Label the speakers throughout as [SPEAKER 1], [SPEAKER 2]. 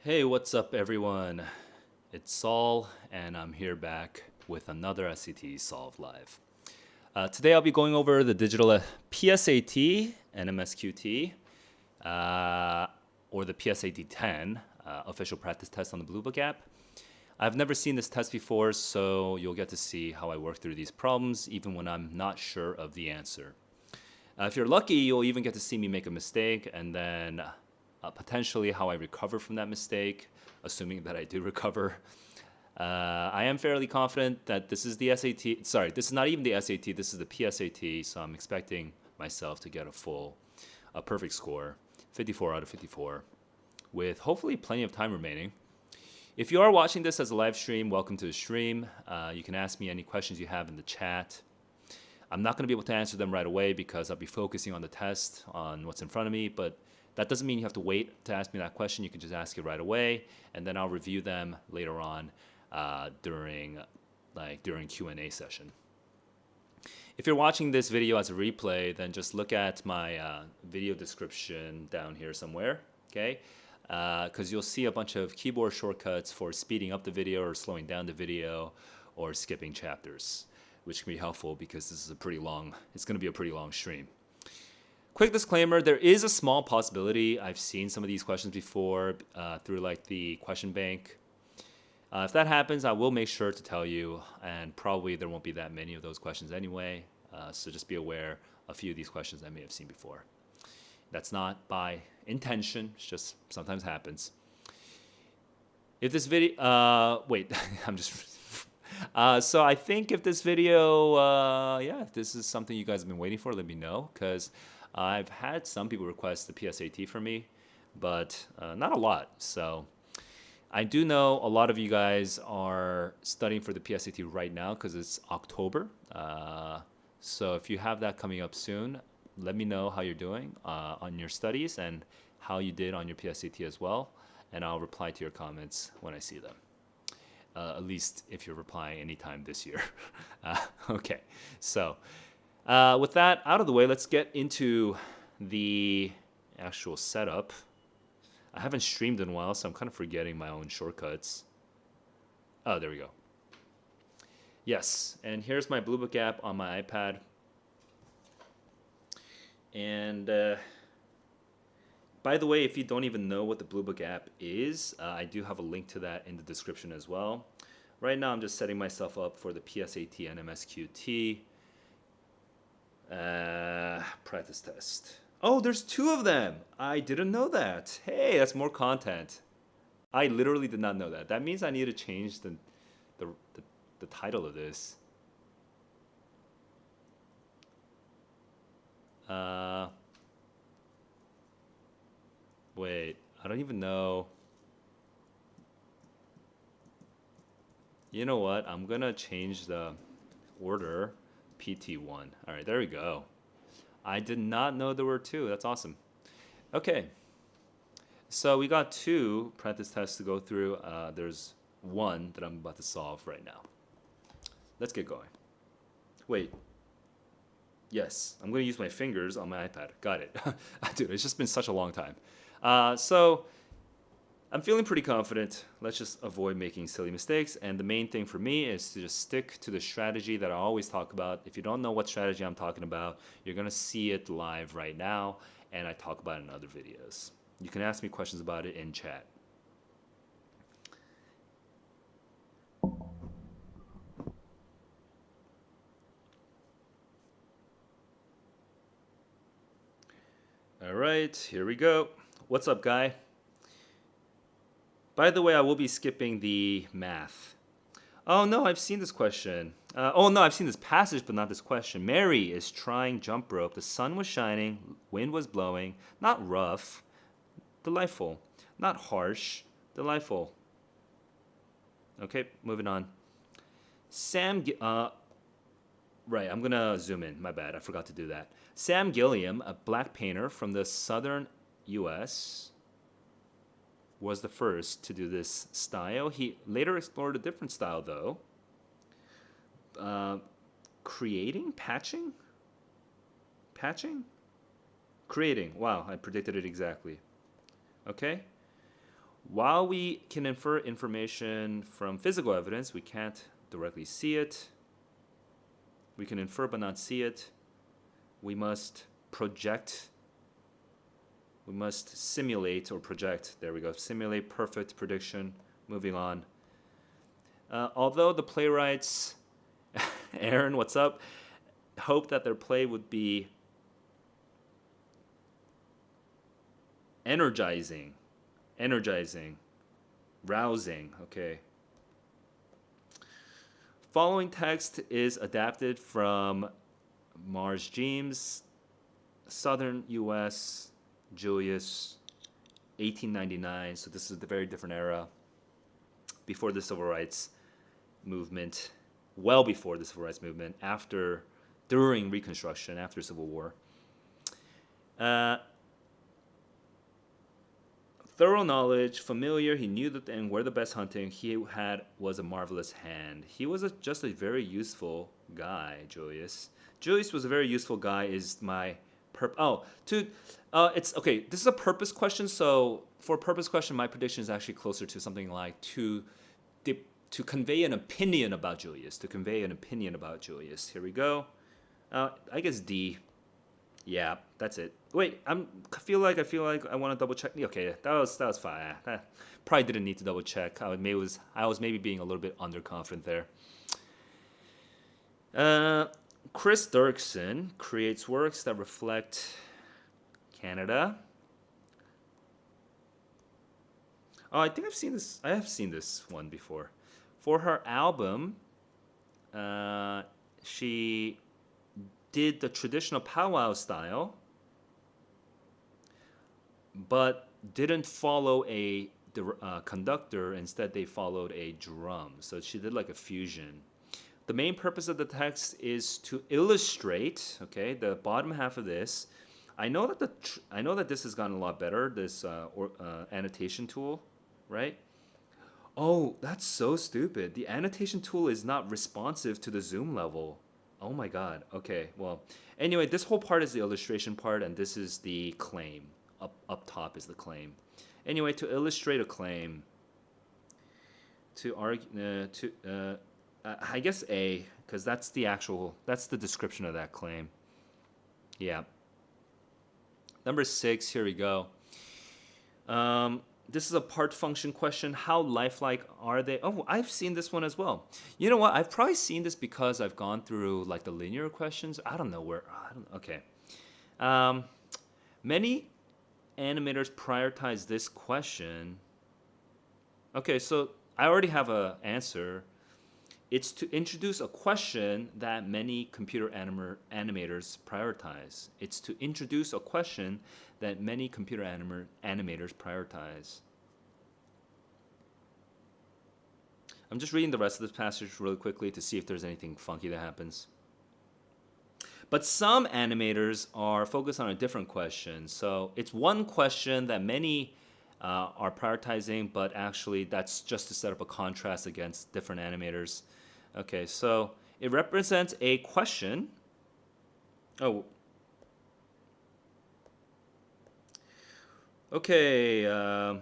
[SPEAKER 1] Hey, what's up, everyone? It's Saul, and I'm here back with another SAT Solve Live. Today, I'll be going over the digital PSAT and MSQT, or the PSAT 10 official practice test on the Blue Book app. I've never seen this test before, so you'll get to see how I work through these problems, even when I'm not sure of the answer. If you're lucky, you'll even get to see me make a mistake and then potentially how I recover from that mistake, assuming that I do recover. I am fairly confident that this is the SAT. Sorry, this is not even the SAT. This is the PSAT. So I'm expecting myself to get a perfect score, 54 out of 54, with hopefully plenty of time remaining. If you are watching this as a live stream, welcome to the stream. You can ask me any questions you have in the chat. I'm not going to be able to answer them right away because I'll be focusing on the test, on what's in front of me, but that doesn't mean you have to wait to ask me that question. You can just ask it right away, and then I'll review them later on during Q&A session. If you're watching this video as a replay, then just look at my video description down here somewhere, okay? Because you'll see a bunch of keyboard shortcuts for speeding up the video or slowing down the video or skipping chapters, which can be helpful because this is it's going to be a pretty long stream. Quick disclaimer, there is a small possibility I've seen some of these questions before through like the question bank. If that happens, I will make sure to tell you, and probably there won't be that many of those questions anyway, so just be aware a few of these questions I may have seen before. That's not by intention, it's just sometimes happens. If this video, wait, I'm just... so I think if this video, if this is something you guys have been waiting for, let me know, because I've had some people request the PSAT for me, but not a lot. So I do know a lot of you guys are studying for the PSAT right now because it's October. So if you have that coming up soon, let me know how you're doing on your studies and how you did on your PSAT as well, and I'll reply to your comments when I see them. At least if you're replying anytime this year. Okay, so with that out of the way, let's get into the actual setup. I haven't streamed in a while, so I'm kind of forgetting my own shortcuts. Oh, there we go. Yes, and here's my Blue Book app on my iPad. And by the way, if you don't even know what the Blue Book app is, I do have a link to that in the description as well. Right now, I'm just setting myself up for the PSAT and MSQT practice test. Oh, there's two of them. I didn't know that. Hey, that's more content. I literally did not know that. That means I need to change the title of this. Wait, I don't even know. You know what? I'm gonna change the order. PT1. All right, there we go. I did not know there were two. That's awesome. Okay, so we got two practice tests to go through. There's one that I'm about to solve right now. Let's get going. Wait. Yes, I'm going to use my fingers on my iPad. Got it. Dude, it's just been such a long time. So I'm feeling pretty confident. Let's just avoid making silly mistakes. And the main thing for me is to just stick to the strategy that I always talk about. If you don't know what strategy I'm talking about, you're going to see it live right now. And I talk about it in other videos. You can ask me questions about it in chat. All right, here we go. What's up, guy? By the way, I will be skipping the math. Oh no, I've seen this question. Oh no, I've seen this passage, but not this question. Mary is trying jump rope. The sun was shining, wind was blowing. Not rough, delightful. Not harsh, delightful. Okay, moving on. Right, I'm gonna zoom in. My bad, I forgot to do that. Sam Gilliam, a black painter from the southern U.S., was the first to do this style. He later explored a different style, though. Patching? Creating. Wow, I predicted it exactly. Okay. While we can infer information from physical evidence, we can't directly see it. We can infer but not see it. We must project. We must simulate or project. There we go. Simulate perfect prediction. Moving on. Although the playwrights, Aaron, what's up? Hope that their play would be energizing, rousing. Okay. Following text is adapted from Mars James, Southern U.S., Julius, 1899. So this is a very different era, before the Civil Rights Movement, well before the Civil Rights Movement, during Reconstruction, after Civil War. Thorough knowledge, familiar, he knew that and where the best hunting he had was a marvelous hand. He was just a very useful guy, Julius. Julius was a very useful guy is my it's okay, this is a purpose question, so for a purpose question, my prediction is actually closer to something like to convey an opinion about Julius, Here we go. I guess D. Yeah, that's it. Wait, I feel like I want to double check. Okay, that was fine. Probably didn't need to double check. I was maybe being a little bit underconfident there. Chris Dirksen creates works that reflect Canada. Oh, I think I've seen this. I have seen this one before. For her album, she did the traditional powwow style, but didn't follow a conductor. Instead, they followed a drum. So she did like a fusion. The main purpose of the text is to illustrate. Okay, the bottom half of this. I know that this has gotten a lot better. This annotation tool, right? Oh, that's so stupid. The annotation tool is not responsive to the zoom level. Oh my god. Okay, well, anyway, this whole part is the illustration part, and this is the claim. Up top is the claim. Anyway, to illustrate a claim, to argue, I guess A, because that's the description of that claim. Yeah. Number 6, here we go. This is a part function question. How lifelike are they? Oh, I've seen this one as well. You know what? I've probably seen this because I've gone through like the linear questions. I don't know where. Okay. Many animators prioritize this question. Okay, so I already have an answer. It's to introduce a question that many computer animators prioritize. It's to introduce a question that many computer animators prioritize. I'm just reading the rest of this passage really quickly to see if there's anything funky that happens. But some animators are focused on a different question. So it's one question that many are prioritizing, but actually that's just to set up a contrast against different animators. Okay, so it represents a question. Oh. Okay, I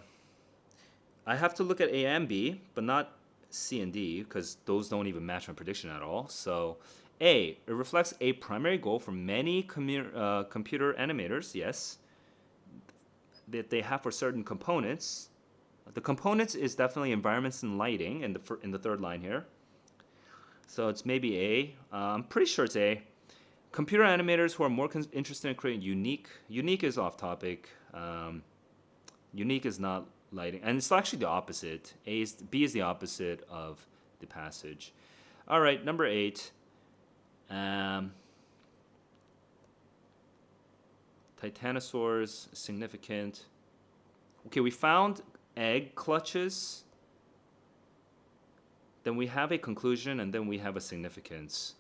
[SPEAKER 1] have to look at A and B, but not C and D, because those don't even match my prediction at all. So A, it reflects a primary goal for many computer animators, yes, that they have for certain components. The components is definitely environments and lighting in the third line here. So it's maybe A. I'm pretty sure it's A. Computer animators who are more interested in creating unique. Unique is off topic. Unique is not lighting, and it's actually the opposite. B is the opposite of the passage. All right, number 8. Titanosaurs, significant. Okay, we found egg clutches. Then we have a conclusion, and then we have a significance.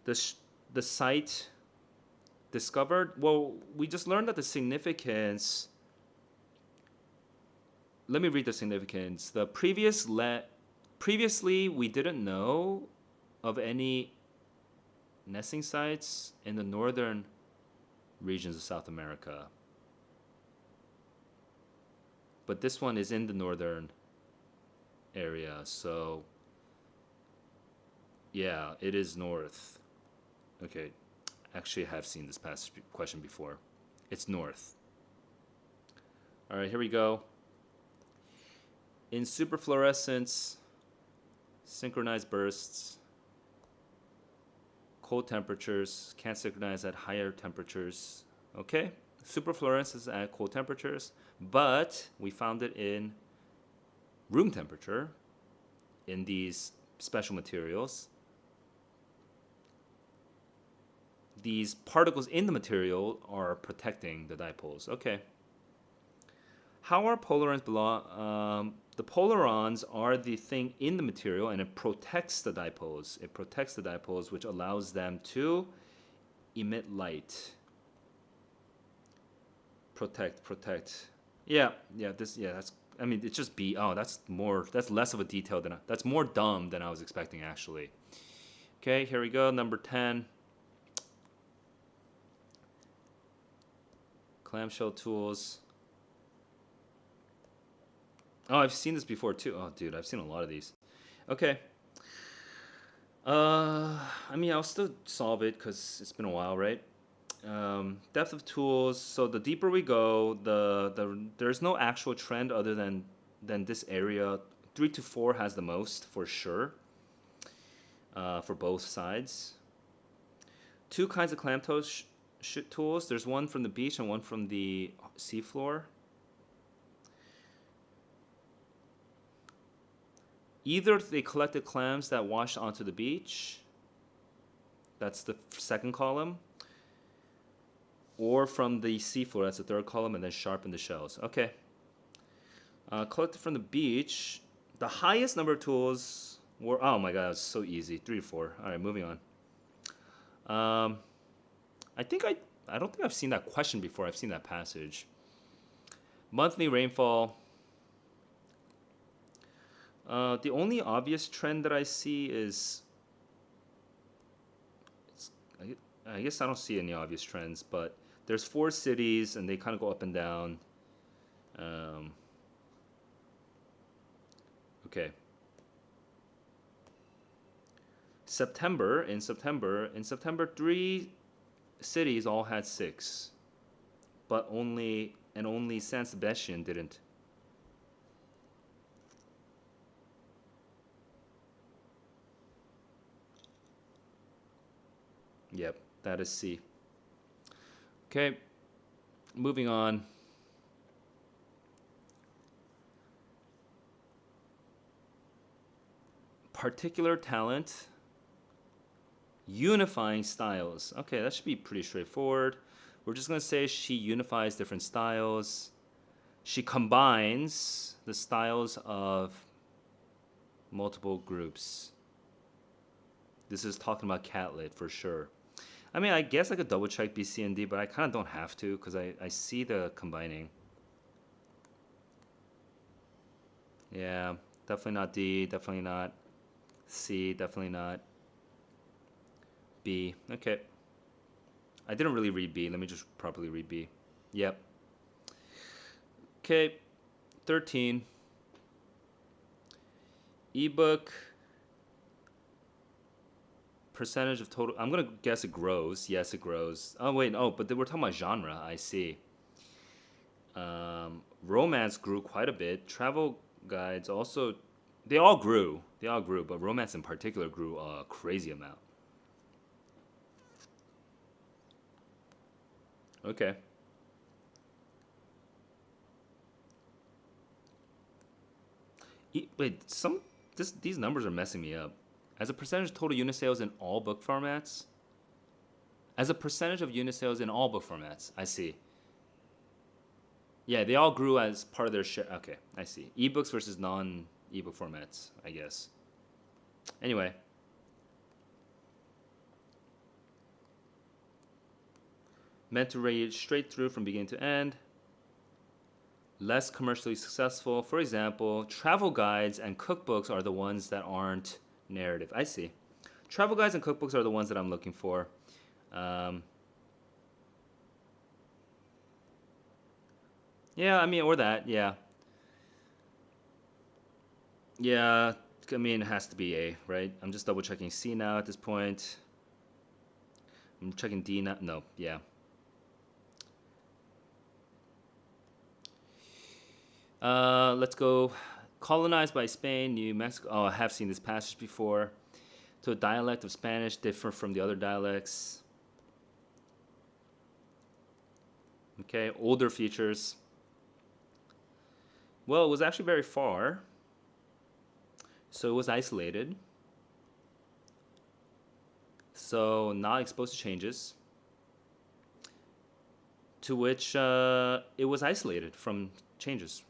[SPEAKER 1] The site discovered. Well, we just learned that the significance. Let me read the significance. The previously we didn't know of any nesting sites in the northern regions of South America. but this one is in the northern area, so yeah, it is north. Okay, actually I have seen this past question before. It's north. All right, here we go. In superfluorescence, synchronized bursts, cold temperatures can't synchronize at higher temperatures. Okay, superfluorescence is at cold temperatures, but we found it in room temperature in these special materials. These particles in the material are protecting the dipoles. Okay. How are polarons belong? The polarons are the thing in the material, and it protects the dipoles. It protects the dipoles, which allows them to emit light. Protect. Yeah. That's. I mean, it's just B. Oh, that's more. That's less of a detail than. That's more dumb than I was expecting, actually. Okay, here we go. Number 10. Clamshell tools. Oh, I've seen this before too. Oh, dude, I've seen a lot of these. Okay. I mean, I'll still solve it because it's been a while, right? Depth of tools. So the deeper we go, there's no actual trend other than this area. 3 to 4 has the most for sure. For both sides. 2 kinds of clamp tools. There's one from the beach and one from the seafloor. Either they collected clams that washed onto the beach. That's the second column. Or from the seafloor. That's the third column, and then sharpened the shells. Okay. Collected from the beach. The highest number of tools were... Oh my god, it's so easy. 3 to 4. All right, moving on. I don't think I've seen that question before. I've seen that passage. Monthly rainfall. The only obvious trend that I see is... I guess I don't see any obvious trends, but there's 4 cities, and they kind of go up and down. Okay. In September, 3 cities all had 6, but only San Sebastian didn't. Yep, that is C. Okay, moving on. Particular talent. Unifying styles. Okay, that should be pretty straightforward. We're just going to say she unifies different styles. She combines the styles of multiple groups. This is talking about catlit for sure. I mean, I guess I could double check B, C, and D, but I kind of don't have to because I see the combining. Yeah, definitely not D, definitely not C, definitely not B. Okay. I didn't really read B. Let me just properly read B. Yep. Okay. 13. Ebook. Percentage of total. I'm going to guess it grows. Yes, it grows. Oh, wait. Oh, but we're talking about genre. I see. Romance grew quite a bit. Travel guides also. They all grew. But romance in particular grew a crazy amount. Okay. These numbers are messing me up. As a percentage of total unit sales in all book formats? As a percentage of unit sales in all book formats. I see. Yeah, they all grew as part of their share. Okay, I see. Ebooks versus non-ebook formats, I guess. Anyway. Meant to read straight through from beginning to end. Less commercially successful. For example, travel guides and cookbooks are the ones that aren't narrative. I see. Travel guides and cookbooks are the ones that I'm looking for. Yeah, I mean, or that, yeah. Yeah, I mean, it has to be A, right? I'm just double checking C now at this point. I'm checking D now. No, yeah. Let's go. Colonized by Spain, New Mexico. Oh, I have seen this passage before. To a dialect of Spanish different from the other dialects. Okay, older features. Well, it was actually very far. So it was isolated. So not exposed to changes. To which it was isolated from changes.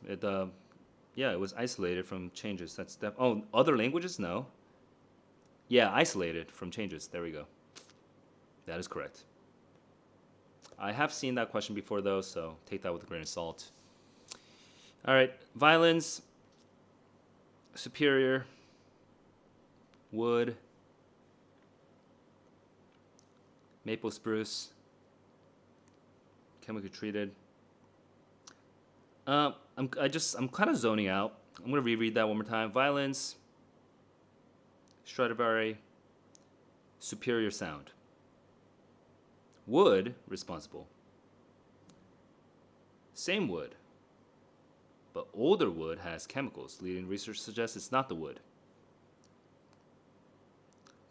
[SPEAKER 1] Yeah, it was isolated from changes. Oh, other languages? No. Yeah, isolated from changes. There we go. That is correct. I have seen that question before, though, so take that with a grain of salt. All right, violins, superior, wood, maple spruce, chemically treated. I'm kind of zoning out. I'm gonna reread that one more time. Violins, Stradivari, superior sound. Wood, responsible. Same wood, but older wood has chemicals. Leading research suggests it's not the wood.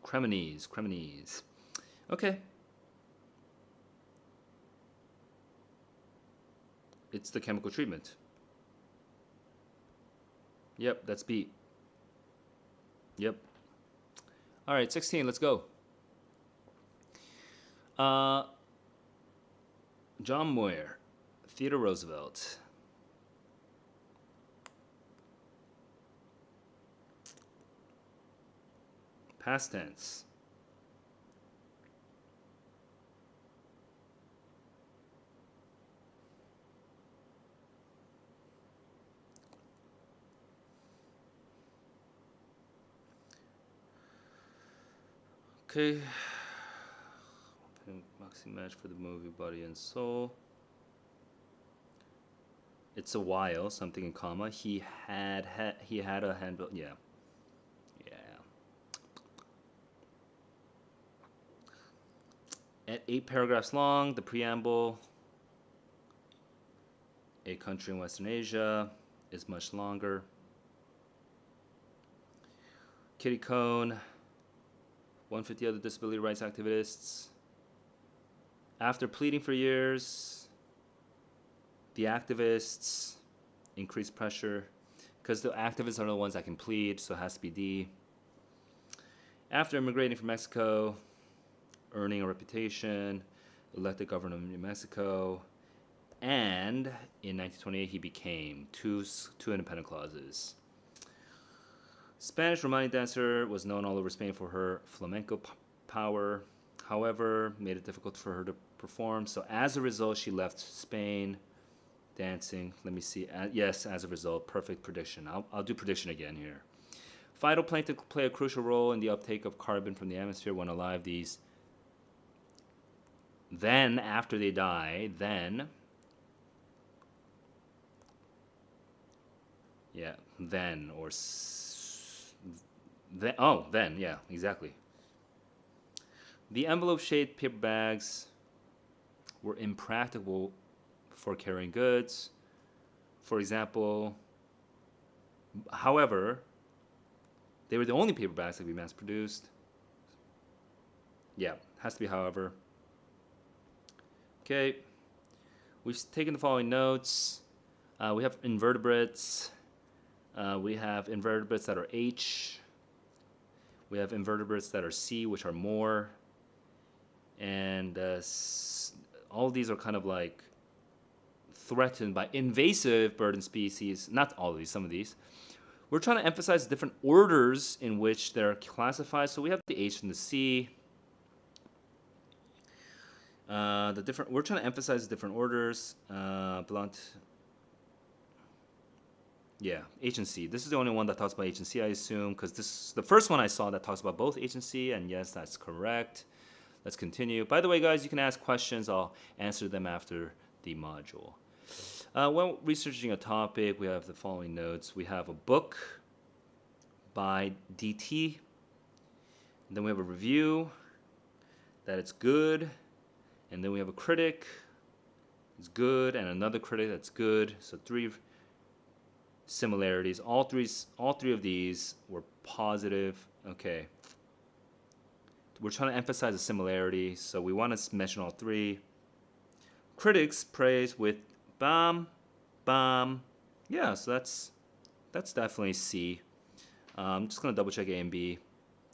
[SPEAKER 1] Cremonese. Okay. It's the chemical treatment. Yep, that's B. Yep. All right, 16, let's go. John Muir, Theodore Roosevelt. Past tense. Okay. Boxing match for the movie Body and Soul. It's a while, something in comma. He had a handbill. Yeah. At 8 paragraphs long, the preamble. A country in Western Asia is much longer. Kitty Cone, 150 other disability rights activists. After pleading for years, the activists increased pressure because the activists are the ones that can plead, so it has to be D. After immigrating from Mexico, earning a reputation, elected governor of New Mexico, and in 1928 he became two independent clauses. Spanish Romani dancer was known all over Spain for her flamenco power, however, made it difficult for her to perform. So as a result, she left Spain dancing. Let me see. Yes, as a result, perfect prediction. I'll do prediction again here. Phytoplankton play a crucial role in the uptake of carbon from the atmosphere when alive. Then, after they die, then, yeah, yeah, exactly. The envelope-shaped paper bags were impractical for carrying goods. For example, however, they were the only paper bags that could be mass-produced. Yeah, has to be however. Okay, we've taken the following notes. We have invertebrates. We have invertebrates that are H. We have invertebrates that are C, which are more. And all of these are kind of like threatened by invasive bird species. Not all of these, some of these. We're trying to emphasize different orders in which they're classified. So we have the H and the C. We're trying to emphasize different orders. Blunt. Yeah, H and C. This is the only one that talks about H and C, I assume, because this is the first one I saw that talks about both H and C, and yes, that's correct. Let's continue. By the way, guys, you can ask questions. I'll answer them after the module. When researching a topic, we have the following notes. We have a book. by dt. And then we have a review that it's good. And then we have a critic, it's good, and another critic that's good. So 3 similarities. All three of these were positive. Okay. We're trying to emphasize the similarity, so we want to mention all 3. Critics praise with bam, bam. Yeah, so that's definitely C. I'm just gonna double check A and B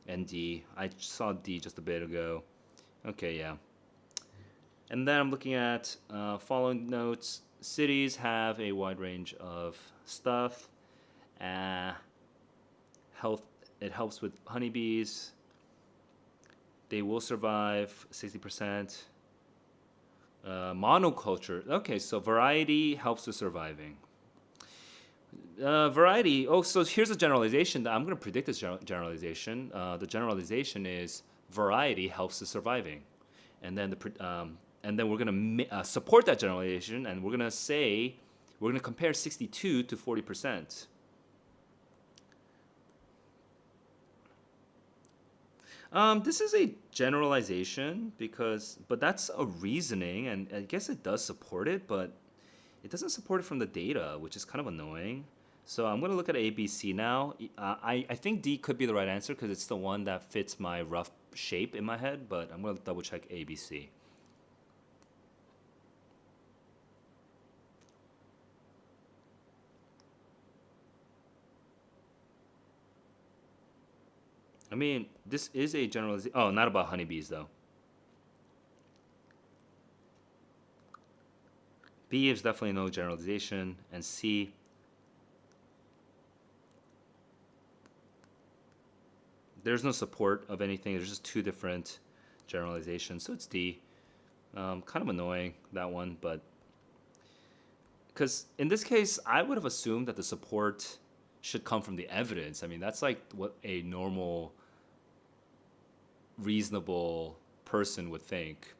[SPEAKER 1] and D. I saw D just a bit ago. Okay, yeah. And then I'm looking at following notes. Cities have a wide range of stuff. Health. It helps with honeybees. They will survive 60%. Monoculture. Okay, so variety helps with surviving. Variety. Oh, so here's a generalization. I'm going to predict this generalization. The generalization is variety helps with surviving, and then we're going to support that generalization, and we're going to say we're going to compare 62 to 40%. This is a generalization but that's a reasoning, and I guess it does support it, but it doesn't support it from the data, which is kind of annoying. So I'm going to look at A, B, C now. I think D could be the right answer because it's the one that fits my rough shape in my head, but I'm going to double check A, B, C. I mean, this is a generalization. Oh, not about honeybees, though. B is definitely no generalization, and C, there's no support of anything. There's just 2 different generalizations, so it's D. Kind of annoying, that one, but because in this case, I would have assumed that the support should come from the evidence. I mean, that's like what a normal, reasonable person would think.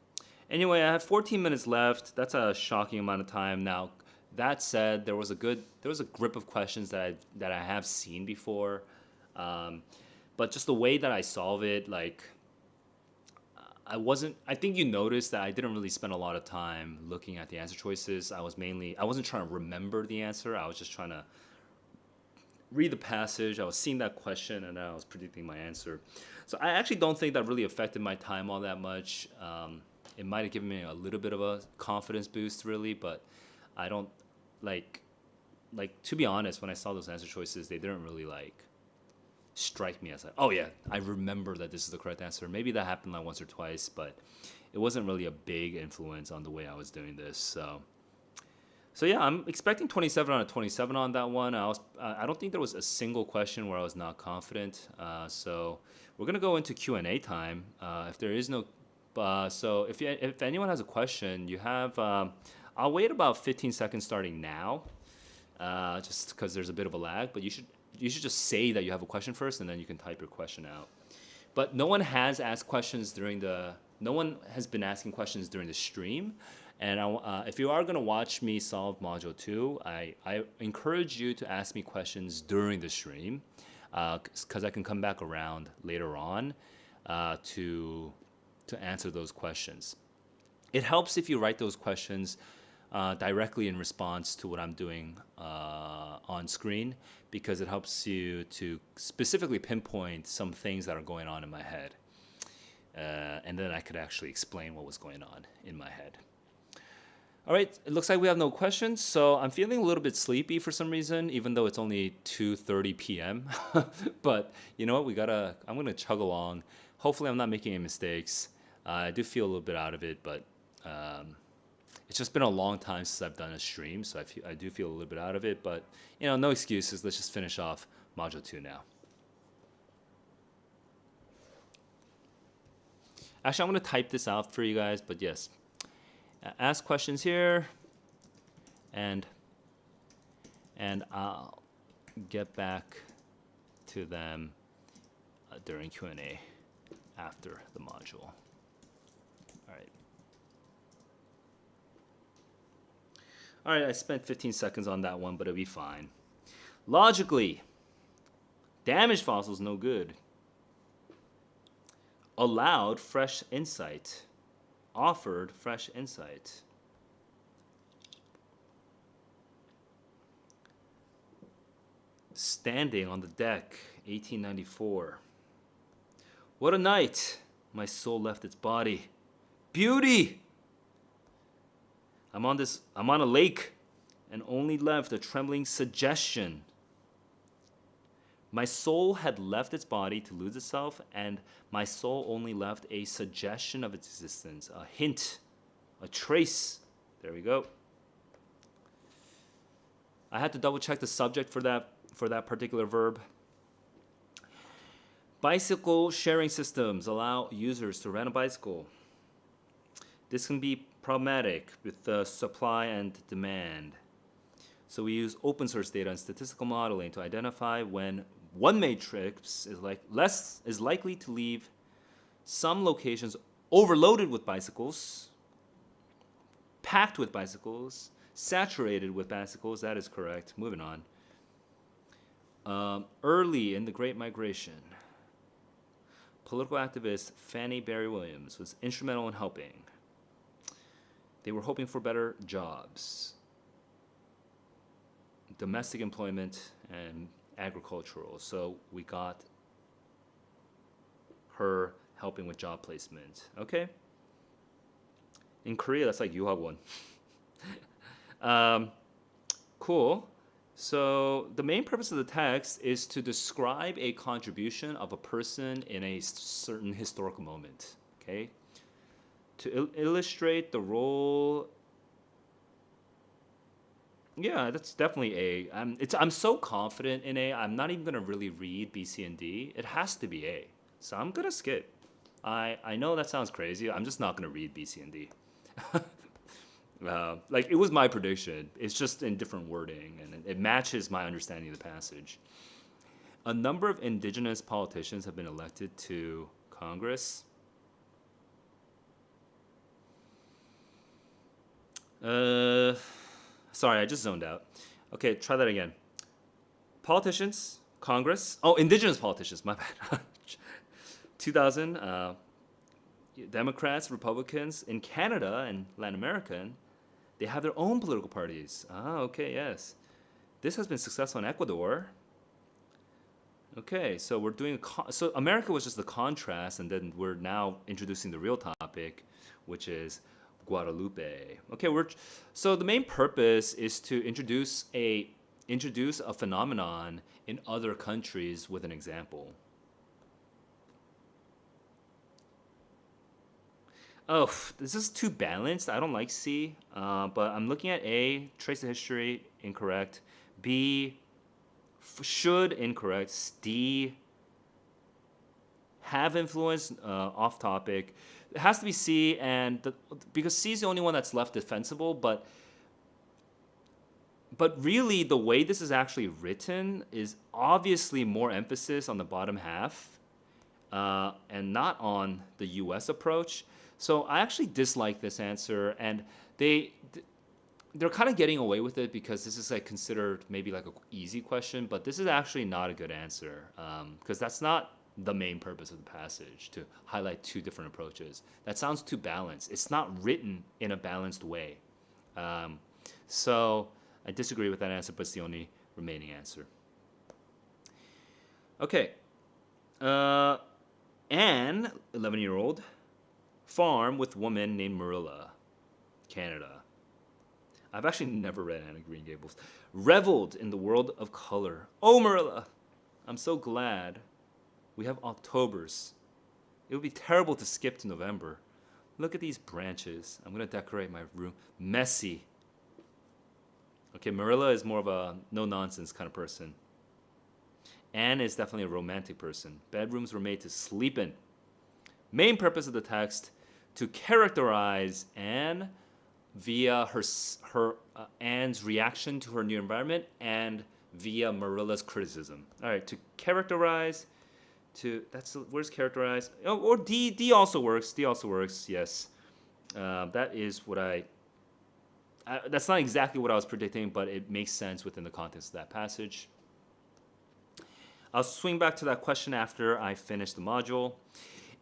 [SPEAKER 1] Anyway, I have 14 minutes left. That's a shocking amount of time. Now, that said, there was a grip of questions that I have seen before, but just the way that I solve it, like, I think you noticed that I didn't really spend a lot of time looking at the answer choices. I wasn't trying to remember the answer. I was just trying to read the passage. I was seeing that question, and then I was predicting my answer. So I actually don't think that really affected my time all that much. It might have given me a little bit of a confidence boost, really, but I don't like to be honest. When I saw those answer choices, they didn't really strike me as like, oh yeah, I remember that this is the correct answer. Maybe that happened like once or twice, but it wasn't really a big influence on the way I was doing this. So yeah, I'm expecting 27 out of 27 on that one. I don't think there was a single question where I was not confident. So we're gonna go into Q&A time. If there is no, so if anyone has a question, you have. I'll wait about 15 seconds starting now, just because there's a bit of a lag. But you should just say that you have a question first, and then you can type your question out. But no one has asked questions no one has been asking questions during the stream. And if you are going to watch me solve Module 2, I encourage you to ask me questions during the stream, because I can come back around later on to answer those questions. It helps if you write those questions directly in response to what I'm doing on screen, because it helps you to specifically pinpoint some things that are going on in my head. And then I could actually explain what was going on in my head. All right, it looks like we have no questions, so I'm feeling a little bit sleepy for some reason, even though it's only 2:30 p.m. But you know what, I'm gonna chug along. Hopefully I'm not making any mistakes. I do feel a little bit out of it, but it's just been a long time since I've done a stream, so I do feel a little bit out of it, but no excuses. Let's just finish off Module 2 now. Actually, I'm gonna type this out for you guys, but yes. Ask questions here, and I'll get back to them during Q&A after the module. All right, I spent 15 seconds on that one, but it'll be fine. Logically, Damaged fossils, no good. Allowed fresh insight. Offered fresh insight. Standing on the deck, 1894. What a night! My soul left its body. Beauty! I'm on a lake, and only left a trembling suggestion. My soul had left its body to lose itself, and my soul only left a suggestion of its existence, a hint, a trace. There we go. I had to double check the subject for that particular verb. Bicycle sharing systems allow users to rent a bicycle. This can be problematic with the supply and demand. So we use open source data and statistical modeling to identify when one matrix is likely to leave some locations overloaded with bicycles, packed with bicycles, saturated with bicycles. That is correct. Moving on. Early in the Great Migration, political activist Fannie Barry Williams was instrumental in helping. They were hoping for better jobs, domestic employment, and agricultural. So we got her helping with job placement. Okay. In Korea, that's like 유학원. Cool. So the main purpose of the text is to describe a contribution of a person in a certain historical moment. Okay. To illustrate the role. Yeah, that's definitely A. I'm so confident in A. I'm not even gonna really read B, C, and D. It has to be A. So I'm gonna skip. I know that sounds crazy. I'm just not gonna read B, C, and D. Like it was my prediction. It's just in different wording, and it matches my understanding of the passage. A number of indigenous politicians have been elected to Congress. Sorry, I just zoned out. Okay, try that again. Politicians, Congress. Oh, indigenous politicians, my bad. 2000, Democrats, Republicans in Canada and Latin America, they have their own political parties. Ah, okay, yes. This has been successful in Ecuador. Okay, so we're doing so America was just the contrast, and then we're now introducing the real topic, which is Guadalupe. Okay, so the main purpose is to introduce a phenomenon in other countries with an example. Oh, this is too balanced. I don't like C, but I'm looking at A, trace the history, incorrect. B, should, incorrect. D, have influence, off topic. It has to be C, and because C is the only one that's left defensible, but really the way this is actually written is obviously more emphasis on the bottom half and not on the US approach. So I actually dislike this answer, and they're kind of getting away with it because this is like considered maybe like an easy question, but this is actually not a good answer because that's not the main purpose of the passage, to highlight two different approaches. That sounds too balanced. It's not written in a balanced way. So I disagree with that answer, but it's the only remaining answer. Okay. Anne, 11-year-old, farm with woman named Marilla, Canada. I've actually never read Anne of Green Gables. Reveled in the world of color. Oh, Marilla, I'm so glad we have Octobers. It would be terrible to skip to November. Look at these branches. I'm going to decorate my room. Messy. Okay, Marilla is more of a no-nonsense kind of person. Anne is definitely a romantic person. Bedrooms were made to sleep in. Main purpose of the text, to characterize Anne via Anne's reaction to her new environment and via Marilla's criticism. All right, to characterize, where's characterize? Oh, or D also works. D also works. Yes, that is what that's not exactly what I was predicting, but it makes sense within the context of that passage. I'll swing back to that question after I finish the module.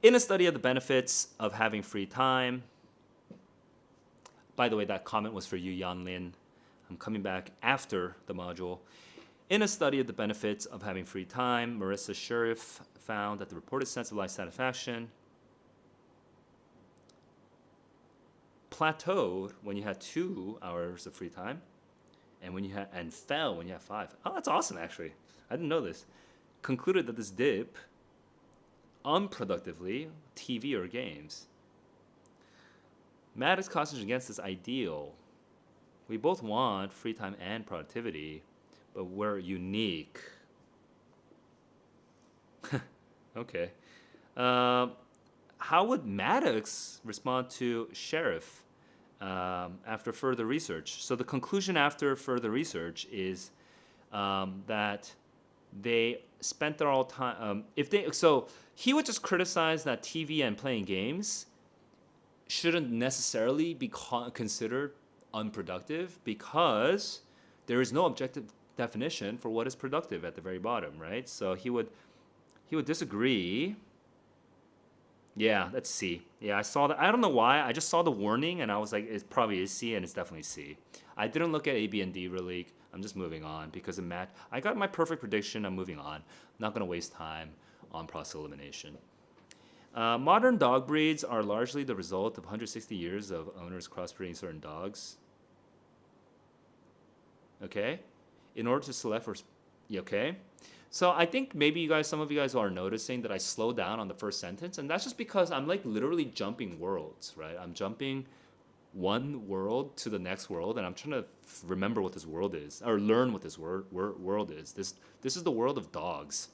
[SPEAKER 1] In a study of the benefits of having free time, by the way, that comment was for you, Yan Lin. I'm coming back after the module. In a study of the benefits of having free time, Marissa Sharif found that the reported sense of life satisfaction plateaued when you had 2 hours of free time, and fell when you had 5. Oh, that's awesome, actually. I didn't know this. Concluded that this dip unproductively, TV or games. Maddox cautions against this ideal. We both want free time and productivity, but we're unique. Okay. How would Maddox respond to Sheriff after further research? So the conclusion after further research is that they spent their all time. So he would just criticize that TV and playing games shouldn't necessarily be considered unproductive because there is no objective definition for what is productive at the very bottom, right? So he would disagree. Yeah, that's C. Yeah, I saw that. I don't know why. I just saw the warning and I was like, it probably is C, and it's definitely C. I didn't look at A, B, and D really. I'm just moving on because of Matt. I got my perfect prediction. I'm moving on. I'm not going to waste time on process elimination. Modern dog breeds are largely the result of 160 years of owners crossbreeding certain dogs. Okay? In order to select for... Okay? So I think maybe some of you guys are noticing that I slow down on the first sentence, and that's just because I'm like literally jumping worlds, right? I'm jumping one world to the next world, and I'm trying to remember what this world is, or learn what this world is. This is the world of dogs.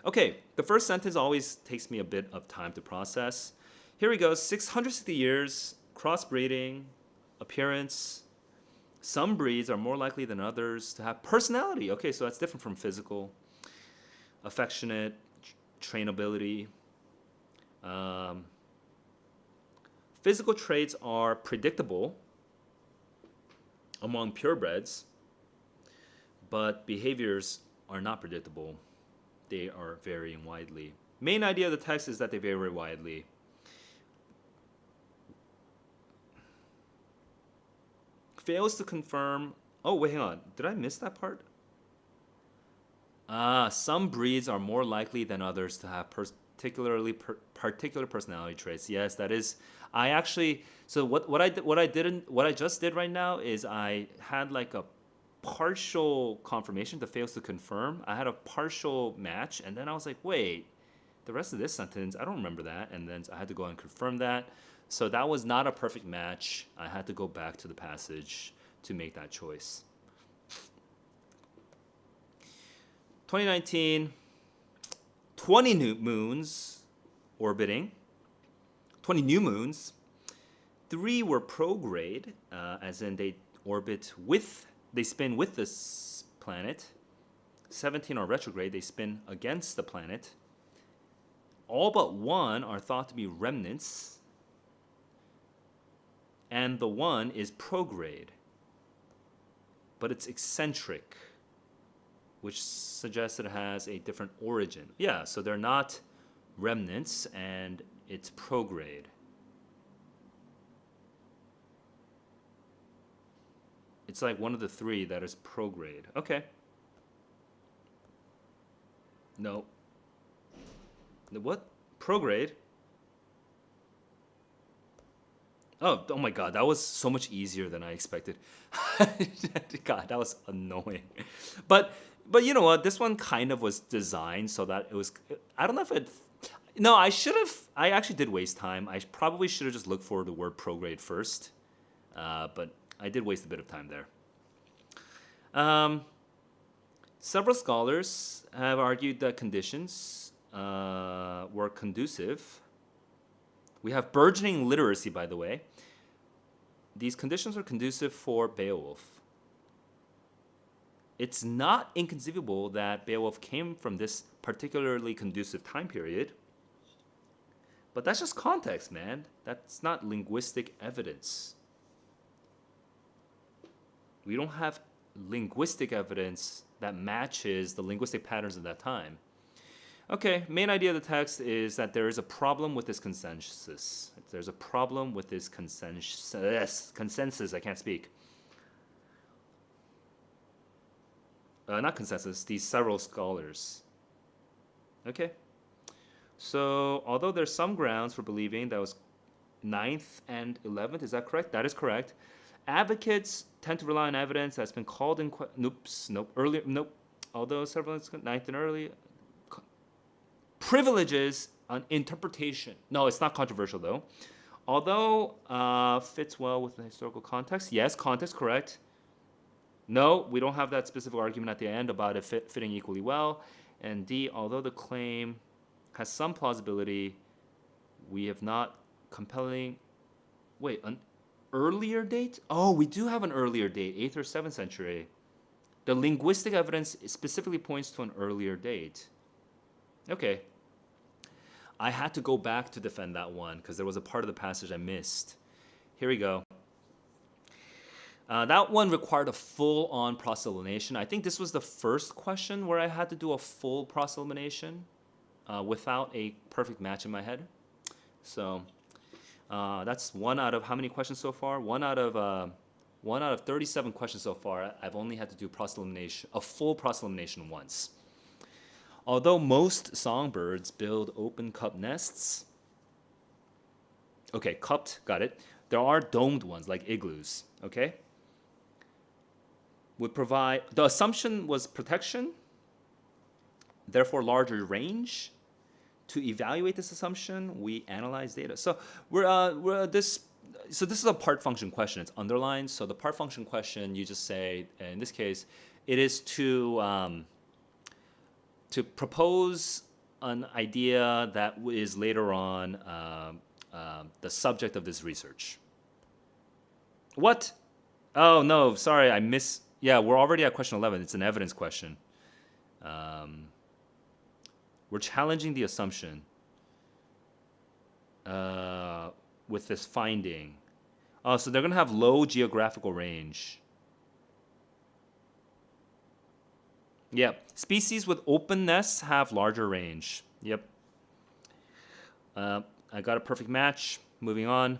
[SPEAKER 1] Okay, the first sentence always takes me a bit of time to process. Here we go, 660 years, crossbreeding, appearance. Some breeds are more likely than others to have personality. Okay, so that's different from physical, affectionate, trainability. Physical traits are predictable among purebreds, but behaviors are not predictable. They are varying widely. Main idea of the text is that they vary widely. Fails to confirm. Oh, wait, hang on. Did I miss that part? Some breeds are more likely than others to have particular personality traits. Yes, that is. I actually. So what I just did right now is I had like a partial confirmation that fails to confirm. I had a partial match, and then I was like, wait, the rest of this sentence, I don't remember that, and then I had to go and confirm that. So that was not a perfect match. I had to go back to the passage to make that choice. 2019, 20 new moons orbiting, 20 new moons. 3 were prograde, as in they spin with this planet. 17 are retrograde, they spin against the planet. All but 1 are thought to be remnants, and the 1 is prograde, but it's eccentric, which suggests it has a different origin. Yeah, so they're not remnants, and it's prograde. It's like one of the 3 that is prograde. Okay. No. The what? Prograde? Oh my God, that was so much easier than I expected. God, that was annoying. But you know what? This one kind of was designed so that it was. I don't know if it. No, I should have. I actually did waste time. I probably should have just looked for the word prograde first. But I did waste a bit of time there. Several scholars have argued that conditions were conducive. We have burgeoning literacy, by the way. These conditions were conducive for Beowulf. It's not inconceivable that Beowulf came from this particularly conducive time period. But that's just context, man. That's not linguistic evidence. We don't have linguistic evidence that matches the linguistic patterns of that time. Okay, main idea of the text is that there is a problem with this consensus. There's a problem with this consensus. I can't speak. Not consensus, these several scholars. Okay. So, although there's some grounds for believing that was 9th and 11th, is that correct? That is correct. Advocates tend to rely on evidence that's been called in earlier, although several 9th and early, privileges on interpretation. No, it's not controversial though. Although fits well with the historical context. Yes, context, correct. No, we don't have that specific argument at the end about it fitting equally well. And D, although the claim has some plausibility, we have not compelling. Wait, an earlier date? Oh, we do have an earlier date, 8th or 7th century. The linguistic evidence specifically points to an earlier date. Okay. I had to go back to defend that one because there was a part of the passage I missed. Here we go. That one required a full-on cross-elimination. I think this was the first question where I had to do a full cross-elimination without a perfect match in my head. So that's one out of how many questions so far? One out of 37 questions so far. I've only had to do cross-elimination, a full cross-elimination once. Although most songbirds build open cup nests. Okay, cupped, got it. There are domed ones like igloos, okay? Would provide, the assumption was protection, therefore larger range. To evaluate this assumption, we analyze data. So this is a part function question. It's underlined. So the part function question, you just say, in this case, it is to propose an idea that is later on the subject of this research. What? Oh no, sorry, I missed. Yeah, we're already at question 11. It's an evidence question. We're challenging the assumption with this finding. Oh, so they're going to have low geographical range. Yep. Species with open nests have larger range. Yep. I got a perfect match. Moving on.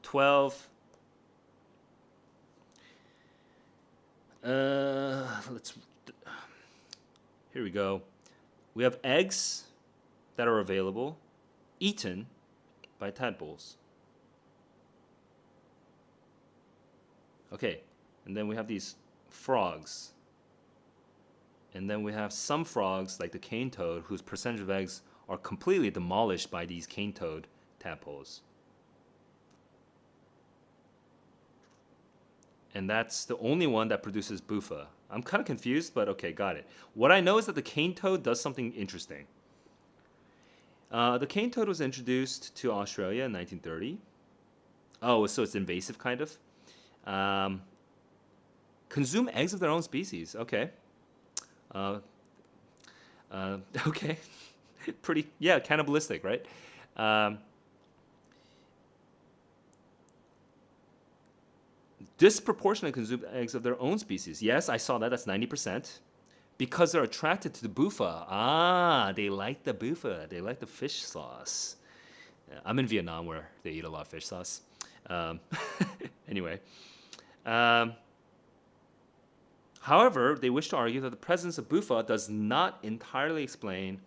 [SPEAKER 1] 12. Here we go. We have eggs that are available, eaten by tadpoles. Okay, and then we have these frogs. And then we have some frogs, like the cane toad, whose percentage of eggs are completely demolished by these cane toad tadpoles. And that's the only one that produces buffa. I'm kind of confused, but okay, got it. What I know is that the cane toad does something interesting. The cane toad was introduced to Australia in 1930. Oh, so it's invasive, kind of. Consume eggs of their own species. Okay. Okay. Pretty, yeah, cannibalistic, right? Disproportionately consume eggs of their own species. Yes, I saw that. That's 90%. Because they're attracted to the buffa. Ah, they like the buffa. They like the fish sauce. I'm in Vietnam where they eat a lot of fish sauce. Anyway. However, they wish to argue that the presence of buffa does not entirely explain.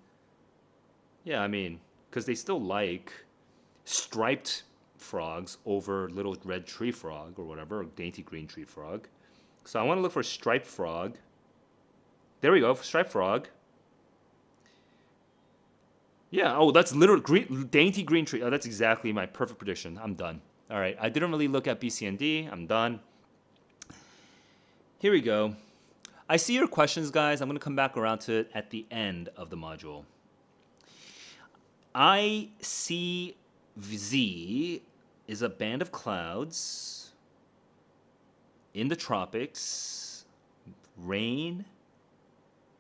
[SPEAKER 1] Yeah, I mean, because they still like striped frogs over little red tree frog or whatever, or dainty green tree frog. So I want to look for striped frog. There we go, striped frog. Yeah, oh, that's literal green, dainty green tree. Oh, that's exactly my perfect prediction. I'm done. All right, I didn't really look at B, C, and D. I'm done. Here we go. I see your questions, guys. I'm going to come back around to it at the end of the module. ICZ is a band of clouds in the tropics, rain,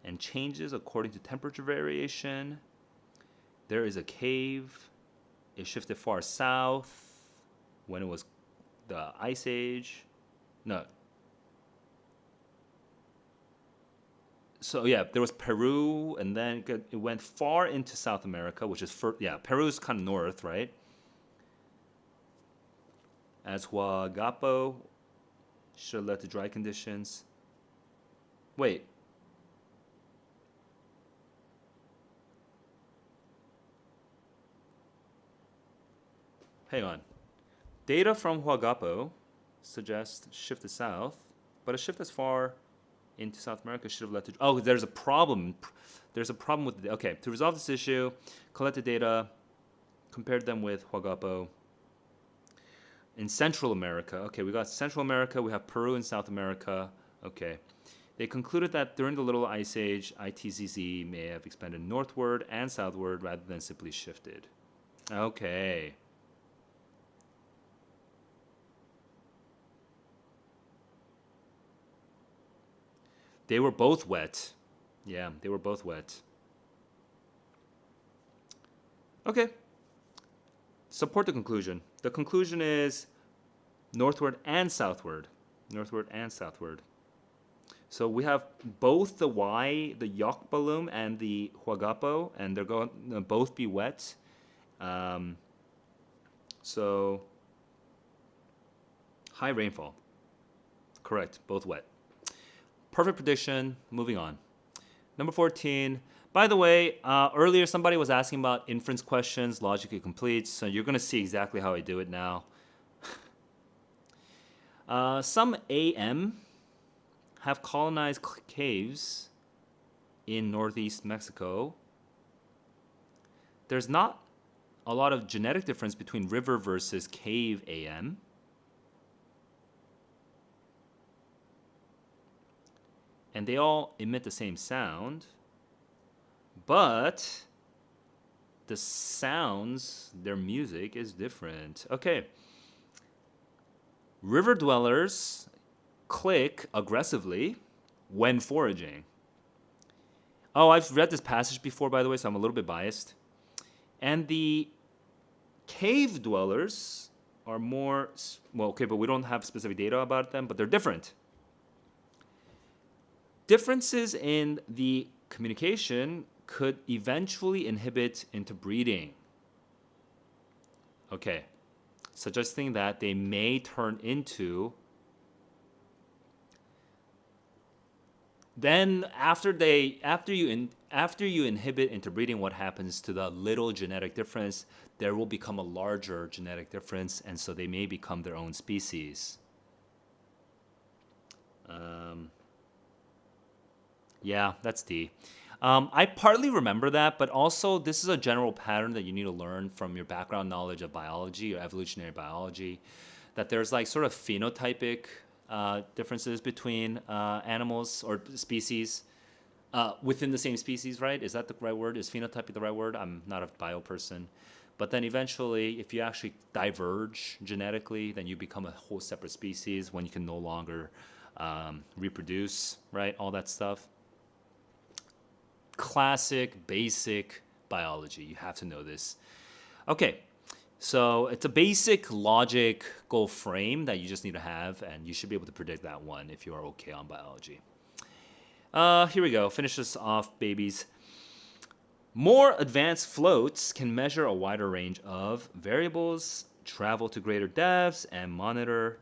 [SPEAKER 1] and changes according to temperature variation. There is a cave. It shifted far south when it was the Ice Age. No. So yeah, there was Peru, and then it went far into South America, which is Peru's kind of north, right? As Huagapo should have led to dry conditions. Wait. Hang on. Data from Huagapo suggests shift to south, but a shift as far into South America should have led to. Oh, there's a problem. There's a problem with. Okay, to resolve this issue, collect the data, compared them with Huagapo. In Central America, okay, we got Central America, we have Peru and South America. Okay. They concluded that during the Little Ice Age, ITZZ may have expanded northward and southward rather than simply shifted. Okay. They were both wet. Yeah, they were both wet. Okay. Support the conclusion. The conclusion is northward and southward. Northward and southward. So we have both the Y, the Yokbalum, and the Huagapo, and they're going to both be wet. So high rainfall. Correct, both wet. Perfect prediction. Moving on. Number 14. By the way, earlier somebody was asking about inference questions, logically complete. So you're going to see exactly how I do it now. Some AM have colonized caves in northeast Mexico. There's not a lot of genetic difference between river versus cave AM. And they all emit the same sound, but the sounds, their music is different. Okay. River dwellers click aggressively when foraging. Oh, I've read this passage before, by the way, so I'm a little bit biased. And the cave dwellers are more, well, okay, but we don't have specific data about them, but they're different. Differences in the communication could eventually inhibit interbreeding. Okay, suggesting that they may turn into. Then after you inhibit interbreeding, what happens to the little genetic difference? There will become a larger genetic difference, and so they may become their own species. Yeah, that's D. I partly remember that, but also this is a general pattern that you need to learn from your background knowledge of biology or evolutionary biology, that there's like sort of phenotypic differences between animals or species within the same species, right? Is that the right word? Is phenotypic the right word? I'm not a bio person. But then eventually, if you actually diverge genetically, then you become a whole separate species when you can no longer reproduce, right? All that stuff. Classic, basic biology. You have to know this. Okay, so it's a basic logical frame that you just need to have, and you should be able to predict that one if you are okay on biology. Here we go. Finish this off, babies. More advanced floats can measure a wider range of variables, travel to greater depths, and monitor.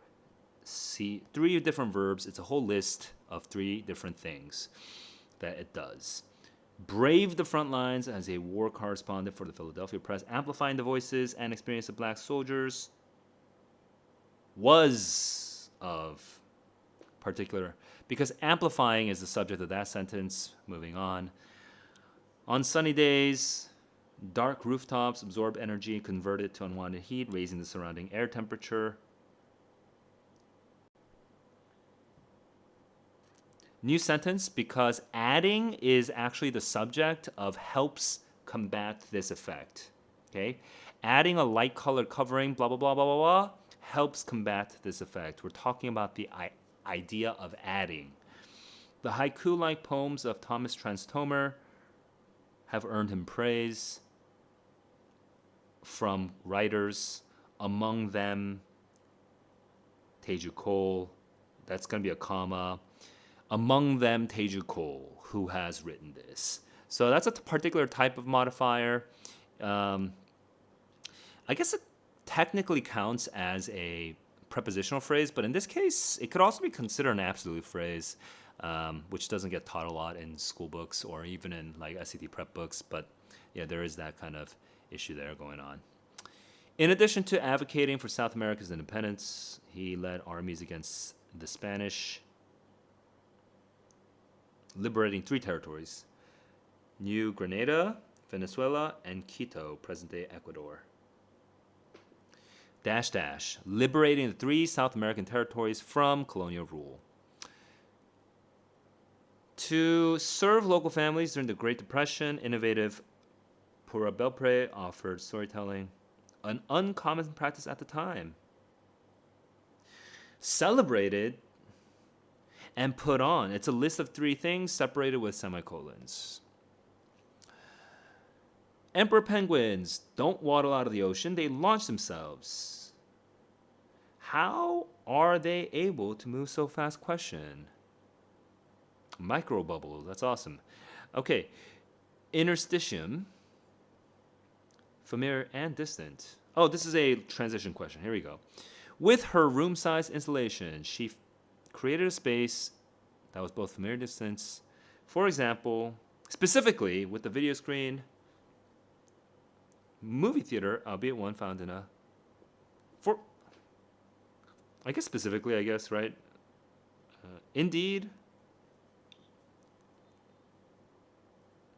[SPEAKER 1] See 3 different verbs. It's a whole list of 3 different things that it does. Brave the front lines as a war correspondent for the Philadelphia Press, amplifying the voices and experience of black soldiers. Was of particular, because amplifying is the subject of that sentence. Moving on. On sunny days, dark rooftops absorb energy and convert it to unwanted heat, raising the surrounding air temperature. New sentence, because adding is actually the subject of helps combat this effect. Okay? Adding a light colored covering, blah, blah, blah, blah, blah, blah, helps combat this effect. We're talking about the idea of adding. The haiku-like poems of Thomas Transtomer have earned him praise from writers, among them Teju Cole. That's going to be a comma. Among them, Taeju Cole, who has written this. So that's a particular type of modifier. I guess it technically counts as a prepositional phrase, but in this case, it could also be considered an absolute phrase, which doesn't get taught a lot in school books or even in like SAT prep books. But yeah, there is that kind of issue there going on. In addition to advocating for South America's independence, he led armies against the Spanish, liberating 3 territories: New Granada, Venezuela, and Quito, present-day Ecuador. Liberating the 3 South American territories from colonial rule. To serve local families during the Great Depression, innovative Pura Belpre offered storytelling, an uncommon practice at the time. Celebrated and put on. It's a list of 3 things separated with semicolons. Emperor penguins don't waddle out of the ocean, they launch themselves. How are they able to move so fast? Question. Micro bubbles, that's awesome. Okay, interstitium, familiar and distant. Oh, this is a transition question. Here we go. With her room-sized installation, she created a space that was both familiar and distant. For example, specifically with the video screen, movie theater, albeit one found in a... I guess specifically, right? Indeed.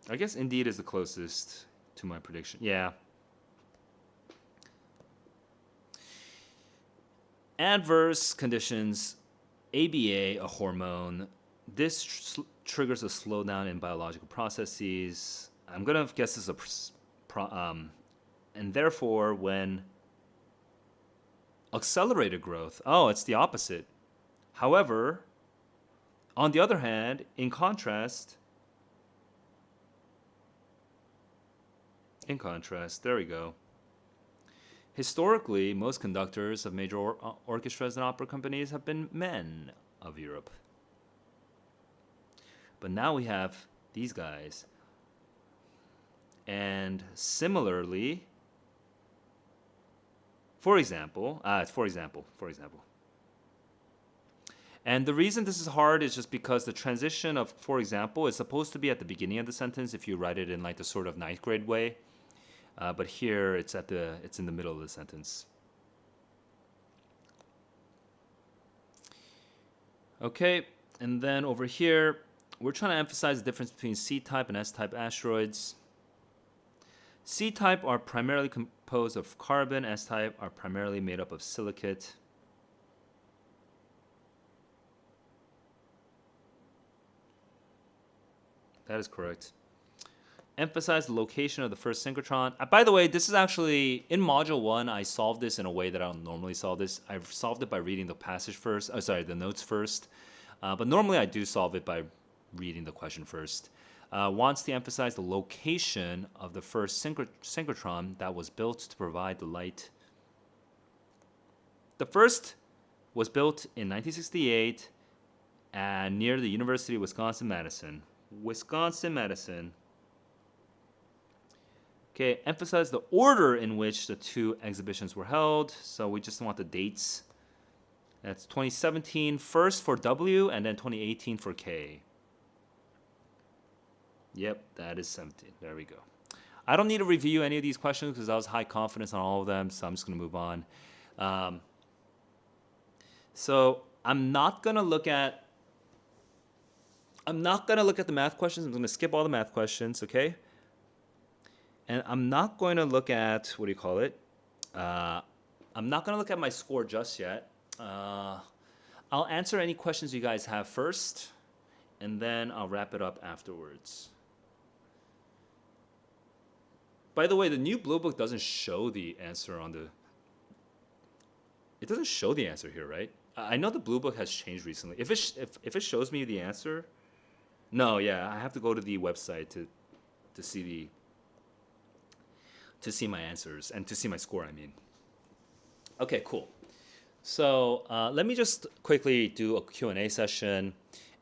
[SPEAKER 1] I guess Indeed is the closest to my prediction. Yeah. Adverse conditions, ABA, a hormone. This triggers a slowdown in biological processes. I'm going to guess this is and therefore when accelerated growth, it's the opposite. However, on the other hand, in contrast, there we go. Historically, most conductors of major orchestras and opera companies have been men of Europe. But now we have these guys. And similarly, for example. And the reason this is hard is just because the transition of for example is supposed to be at the beginning of the sentence if you write it in like the sort of 9th grade way. But here it's in the middle of the sentence. Okay, and then over here, we're trying to emphasize the difference between C-type and S-type asteroids. C-type are primarily composed of carbon, S-type are primarily made up of silicate. That is correct. Emphasize the location of the first synchrotron. By the way, this is actually, in Module 1, I solved this in a way that I don't normally solve this. I've solved it by reading the passage first, the notes first. But normally I do solve it by reading the question first. Wants to emphasize the location of the first synchrotron that was built to provide the light. The first was built in 1968 near the University of Wisconsin-Madison. Okay, emphasize the order in which the 2 exhibitions were held. So we just want the dates. That's 2017 first for W and then 2018 for K. Yep, that is 17. There we go. I don't need to review any of these questions because I was high confidence on all of them, so I'm just going to move on. So I'm not going to look at the math questions. I'm going to skip all the math questions, okay? And I'm not going to look at, I'm not going to look at my score just yet. I'll answer any questions you guys have first, and then I'll wrap it up afterwards. By the way, the new Blue Book doesn't show the answer on the... It doesn't show the answer here, right? I know the Blue Book has changed recently. If it shows me the answer... No, yeah, I have to go to the website to see my answers and to see my score, I mean. Okay, cool. So let me just quickly do a Q&A session.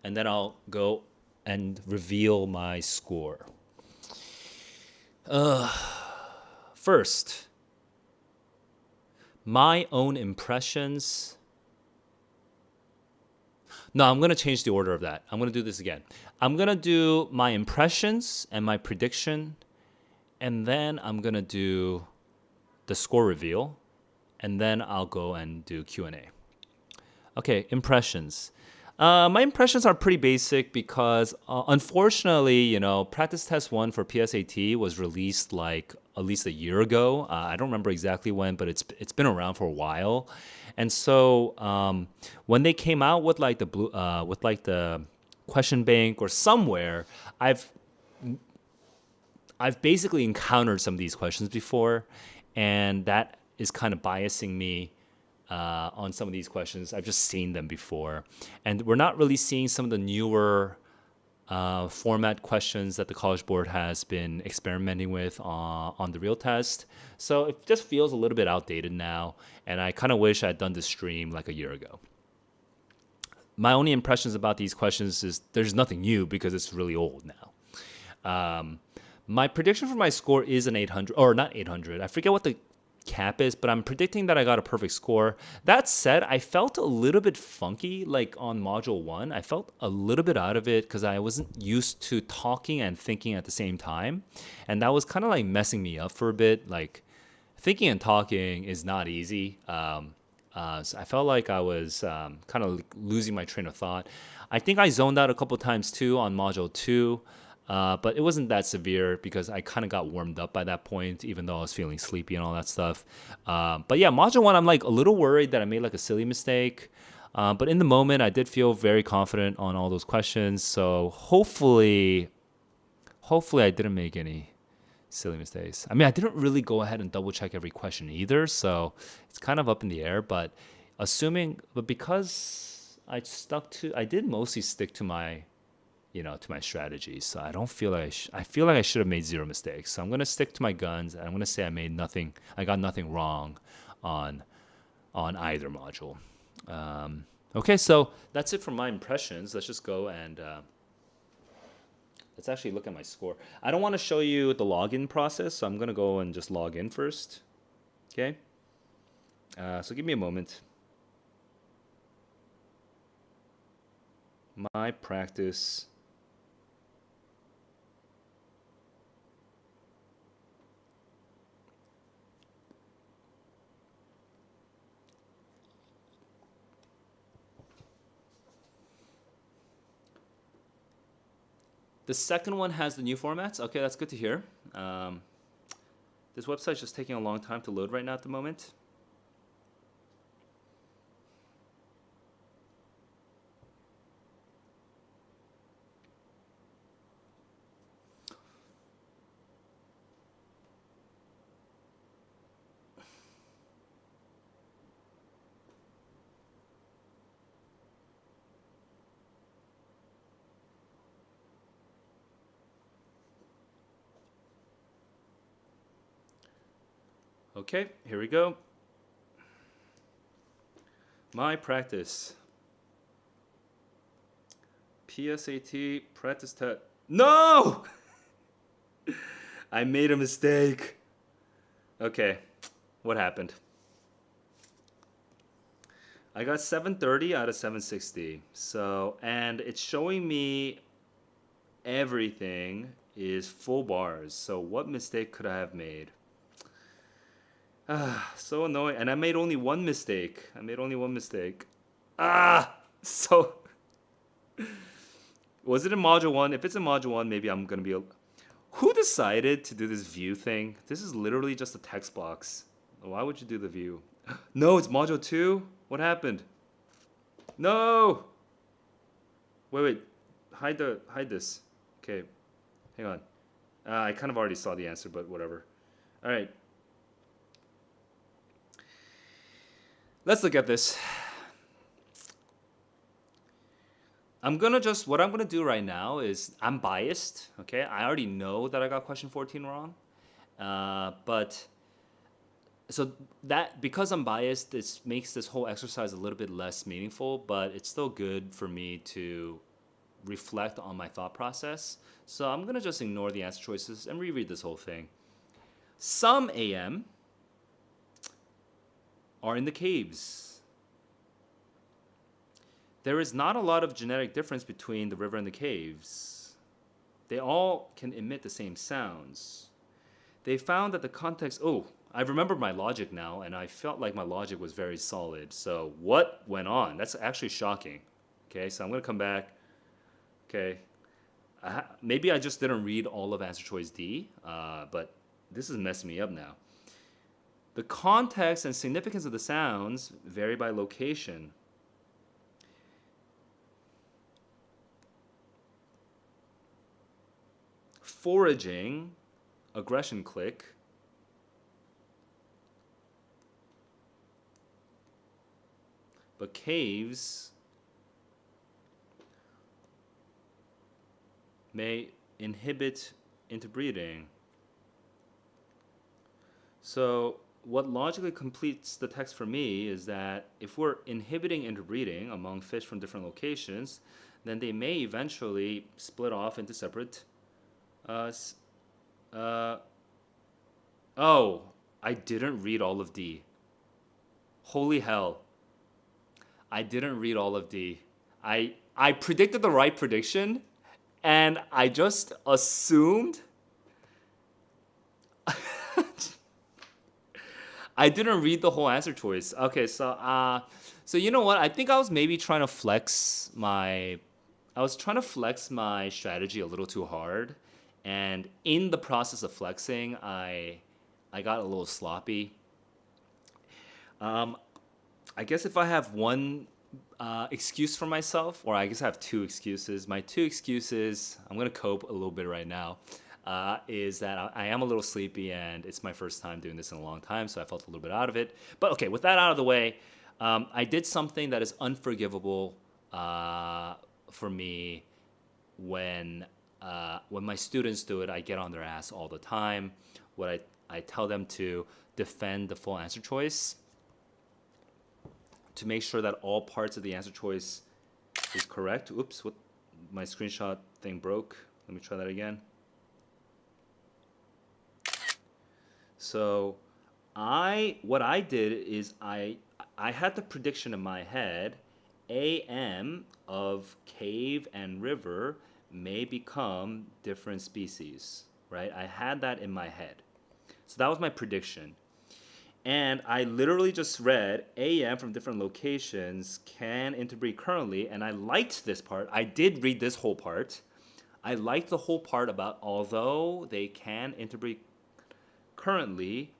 [SPEAKER 1] and then I'll go and reveal my score. First, my own impressions. No, I'm going to change the order of that. I'm going to do this again. I'm going to do my impressions and my prediction, and then I'm going to do the score reveal, and then I'll go and do Q&A. Okay, impressions. My impressions are pretty basic because unfortunately, practice test 1 for PSAT was released like at least a year ago. I don't remember exactly when, but it's been around for a while. And so when they came out with like the question bank or somewhere, I've basically encountered some of these questions before, and that is kind of biasing me on some of these questions. I've just seen them before. And we're not really seeing some of the newer format questions that the College Board has been experimenting with on the real test. So it just feels a little bit outdated now, and I kind of wish I had done this stream like a year ago. My only impressions about these questions is there's nothing new because it's really old now. My prediction for my score is an 800, or not 800. I forget what the cap is, but I'm predicting that I got a perfect score. That said, I felt a little bit funky like on module 1. I felt a little bit out of it because I wasn't used to talking and thinking at the same time, and that was kind of like messing me up for a bit. Like thinking and talking is not easy. So I felt like I was kind of losing my train of thought. I think I zoned out a couple times too on module 2. But it wasn't that severe because I kind of got warmed up by that point, even though I was feeling sleepy and all that stuff. But yeah, module 1, I'm like a little worried that I made like a silly mistake. But in the moment, I did feel very confident on all those questions. So hopefully I didn't make any silly mistakes. I mean, I didn't really go ahead and double check every question either. So it's kind of up in the air. But because I did mostly stick to my strategies. So I don't feel like I feel like I should have made 0 mistakes. So I'm gonna stick to my guns, and I'm gonna say I got nothing wrong on either module. Okay, so that's it for my impressions. Let's just go and let's actually look at my score. I don't want to show you the login process, so I'm gonna go and just log in first. Okay. So give me a moment. My practice. The second one has the new formats. Okay, that's good to hear. This website's just taking a long time to load right now at the moment. Okay, here we go. My practice. PSAT practice test. No! I made a mistake. Okay, what happened? I got 730 out of 760. So, and it's showing me everything is full bars. So what mistake could I have made? So annoying. And I made only one mistake. So was it in module 1? If it's in module 1, maybe I'm going to be Who decided to do this view thing? This is literally just a text box. Why would you do the view? No, it's module 2? What happened? No! Wait. Hide this. Okay. Hang on. I kind of already saw the answer, but whatever. All right. Let's look at this. What I'm gonna do right now is I'm biased. Okay, I already know that I got question 14 wrong, but so that because I'm biased, this makes this whole exercise a little bit less meaningful. But it's still good for me to reflect on my thought process. So I'm going to just ignore the answer choices and reread this whole thing. Some AM are in the caves. There is not a lot of genetic difference between the river and the caves. They all can emit the same sounds. They found that the context, oh, I remember my logic now, and I felt like my logic was very solid. So what went on? That's actually shocking. Okay, so I'm going to come back. Okay, maybe I just didn't read all of answer choice D, but this is messing me up now. The context and significance of the sounds vary by location. Foraging, aggression click, but caves may inhibit interbreeding. So what logically completes the text for me is that if we're inhibiting interbreeding among fish from different locations, then they may eventually split off into separate. Oh, I didn't read all of D. Holy hell. I didn't read all of D. I predicted the right prediction, and I just assumed. I didn't read the whole answer choice. Okay, so you know what? I think I was maybe trying to flex my strategy a little too hard, and in the process of flexing, I got a little sloppy. I guess if I have one excuse for myself, or I guess I have two excuses. My two excuses, I'm gonna cope a little bit right now, is that I am a little sleepy and it's my first time doing this in a long time, so I felt a little bit out of it. But okay, with that out of the way, I did something that is unforgivable for me when my students do it. I get on their ass all the time. I tell them to defend the full answer choice, to make sure that all parts of the answer choice is correct. Oops, my screenshot thing broke. Let me try that again. So what I did is I had the prediction in my head, AM of cave and river may become different species, right? I had that in my head. So that was my prediction. And I literally just read AM from different locations can interbreed currently, and I liked this part. I did read this whole part. I liked the whole part about although they can interbreed currently,